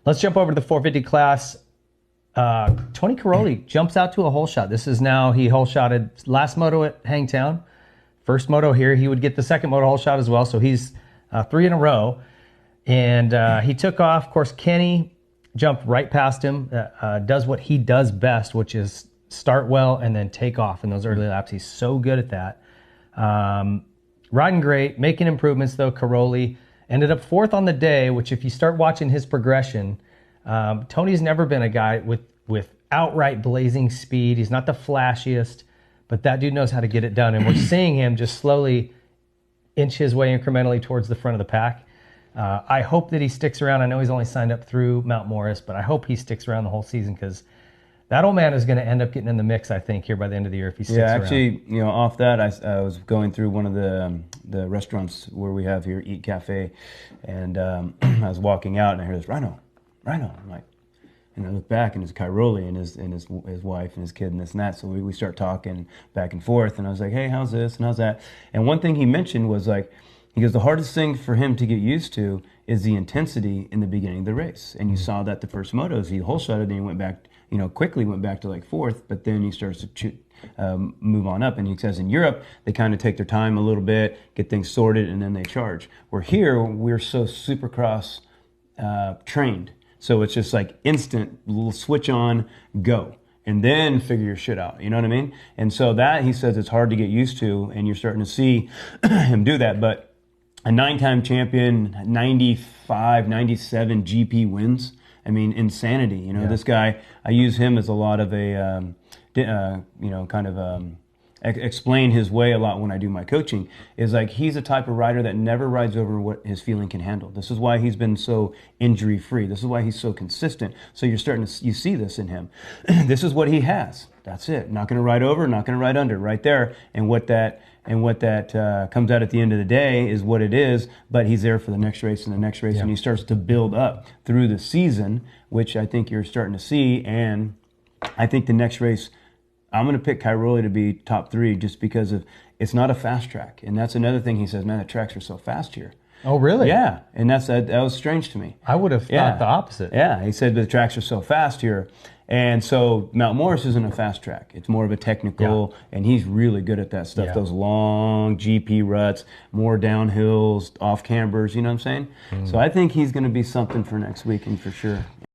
Let's jump over to the 450 class. Tony Caroli jumps out to a hole shot. This is now, he hole shotted last moto at Hangtown. First moto here. He would get the second moto hole shot as well. So he's 3 in a row. And he took off. Of course, Kenny jumped right past him, does what he does best, which is start well and then take off in those early laps. He's so good at that. Riding great, making improvements though. Caroli ended up 4th on the day, which if you start watching his progression, Tony's never been a guy with outright blazing speed. He's not the flashiest, but that dude knows how to get it done. And we're seeing him just slowly inch his way incrementally towards the front of the pack. I hope that he sticks around. I know he's only signed up through Mount Morris, but I hope he sticks around the whole season because that old man is going to end up getting in the mix, I think, here by the end of the year if he sticks around. Yeah, actually, off that, I was going through one of the restaurants where we have here, Eat Cafe, and I was walking out and I heard this, Rhino. I'm like, and I look back and it's Cairoli and his wife and his kid and this and that. So we start talking back and forth, and I was like, hey, how's this and how's that? And one thing he mentioned was like, he goes, the hardest thing for him to get used to is the intensity in the beginning of the race. And you saw that the first motos, he hole shotted, then he went back, quickly went back to like 4th, but then he starts to move on up. And he says in Europe, they kind of take their time a little bit, get things sorted, and then they charge. Where here, we're so supercross trained. So it's just like instant, little switch on, go. And then figure your shit out, you know what I mean? And so that, he says, it's hard to get used to, and you're starting to see him do that. But a 9-time champion, 95, 97 GP wins. I mean, insanity. Yeah. This guy, I use him as a lot of a, explain his way a lot when I do my coaching, is like he's a type of rider that never rides over what his feeling can handle. This is why he's been so injury free. This is why he's so consistent. So you see this in him. This is what he has. That's it. Not going to ride over, not going to ride under, right there. And what that comes out at the end of the day is what it is. But he's there for the next race and the next race, and he starts to build up through the season, which I think you're starting to see. And I think the next race, I'm going to pick Cairoli to be top 3 just because it's not a fast track. And that's another thing he says, man, the tracks are so fast here. Oh, really? Yeah. And that was strange to me. I would have thought the opposite. Yeah. He said the tracks are so fast here. And so Mount Morris isn't a fast track. It's more of a technical, and he's really good at that stuff. Yeah. Those long GP ruts, more downhills, off cambers, you know what I'm saying? So I think he's going to be something for next weekend for sure.